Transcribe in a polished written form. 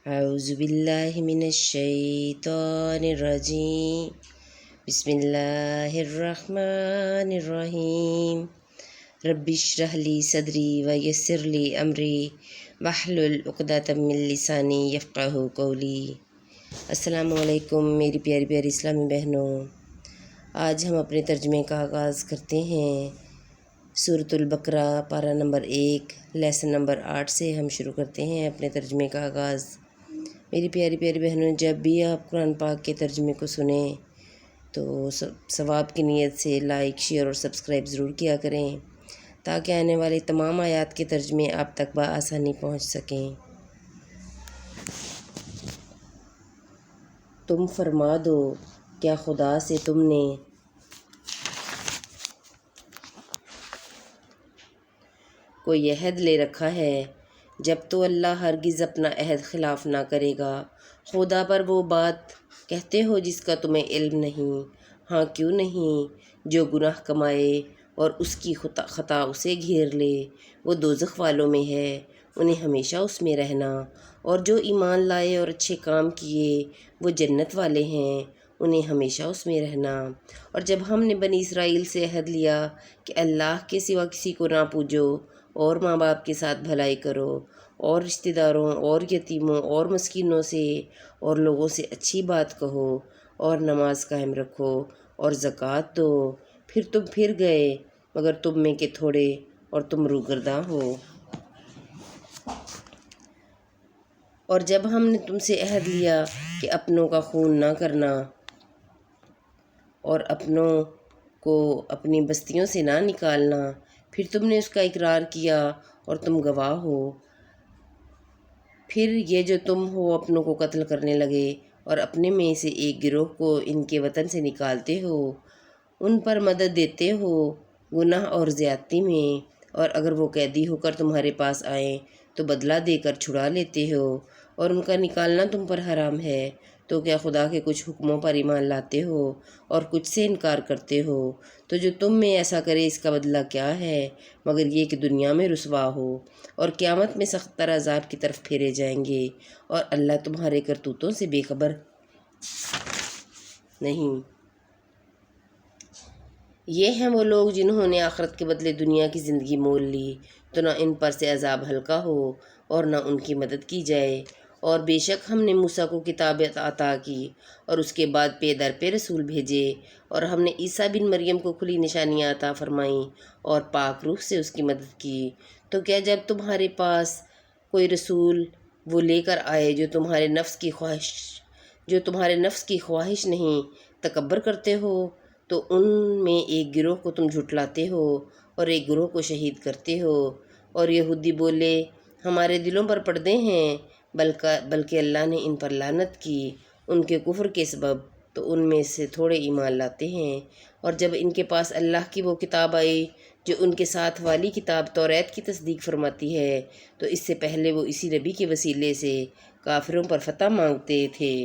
اعوذ باللہ من الشیطان الرجیم بسم اللہ الرحمن الرحیم رب اشرح لی صدری ویسر لی امری واحلل عقدۃ من لسانی یفقہوا قولی۔ السلام علیکم میری پیاری پیاری اسلامی بہنوں، آج ہم اپنے ترجمے کا آغاز کرتے ہیں سورۃ البقرہ پارہ نمبر 1 لیسن نمبر 8 سے ہم شروع کرتے ہیں اپنے ترجمے کا آغاز۔ میری پیاری پیاری بہنوں، جب بھی آپ قرآن پاک کے ترجمے کو سنیں تو ثواب کی نیت سے لائک، شیئر اور سبسکرائب ضرور کیا کریں تاکہ آنے والے تمام آیات کے ترجمے آپ تک بآسانی پہنچ سکیں۔ تم فرما دو، کیا خدا سے تم نے کوئی عہد لے رکھا ہے؟ جب تو اللہ ہرگز اپنا عہد خلاف نہ کرے گا۔ خدا پر وہ بات کہتے ہو جس کا تمہیں علم نہیں۔ ہاں کیوں نہیں، جو گناہ کمائے اور اس کی خطا اسے گھیر لے وہ دوزخ والوں میں ہے، انہیں ہمیشہ اس میں رہنا، اور جو ایمان لائے اور اچھے کام کیے وہ جنت والے ہیں، انہیں ہمیشہ اس میں رہنا۔ اور جب ہم نے بنی اسرائیل سے عہد لیا کہ اللہ کے سوا کسی کو نہ پوجو اور ماں باپ کے ساتھ بھلائی کرو اور رشتہ داروں اور یتیموں اور مسکینوں سے اور لوگوں سے اچھی بات کہو اور نماز قائم رکھو اور زکوٰۃ دو، پھر تم پھر گئے مگر تم میں کے تھوڑے اور تم روگرداں ہو۔ اور جب ہم نے تم سے عہد لیا کہ اپنوں کا خون نہ کرنا اور اپنوں کو اپنی بستیوں سے نہ نکالنا، پھر تم نے اس کا اقرار کیا اور تم گواہ ہو، پھر یہ جو تم ہو اپنوں کو قتل کرنے لگے اور اپنے میں سے ایک گروہ کو ان کے وطن سے نکالتے ہو، ان پر مدد دیتے ہو گناہ اور زیادتی میں، اور اگر وہ قیدی ہو کر تمہارے پاس آئیں تو بدلہ دے کر چھڑا لیتے ہو اور ان کا نکالنا تم پر حرام ہے، تو کیا خدا کے کچھ حکموں پر ایمان لاتے ہو اور کچھ سے انکار کرتے ہو؟ تو جو تم میں ایسا کرے اس کا بدلہ کیا ہے مگر یہ کہ دنیا میں رسوا ہو اور قیامت میں سخت تر عذاب کی طرف پھیرے جائیں گے، اور اللہ تمہارے کرتوتوں سے بے خبر نہیں۔ یہ ہیں وہ لوگ جنہوں نے آخرت کے بدلے دنیا کی زندگی مول لی، تو نہ ان پر سے عذاب ہلکا ہو اور نہ ان کی مدد کی جائے۔ اور بے شک ہم نے موسیٰ کو کتاب عطا کی اور اس کے بعد پے در پے رسول بھیجے، اور ہم نے عیسیٰ بن مریم کو کھلی نشانیاں عطا فرمائیں اور پاک روح سے اس کی مدد کی۔ تو کیا جب تمہارے پاس کوئی رسول وہ لے کر آئے جو تمہارے نفس کی خواہش نہیں تکبر کرتے ہو، تو ان میں ایک گروہ کو تم جھٹلاتے ہو اور ایک گروہ کو شہید کرتے ہو۔ اور یہودی بولے ہمارے دلوں پر پردے ہیں، بلکہ اللہ نے ان پر لعنت کی ان کے کفر کے سبب، تو ان میں سے تھوڑے ایمان لاتے ہیں۔ اور جب ان کے پاس اللہ کی وہ کتاب آئی جو ان کے ساتھ والی کتاب توریت کی تصدیق فرماتی ہے، تو اس سے پہلے وہ اسی نبی کے وسیلے سے کافروں پر فتح مانگتے تھے۔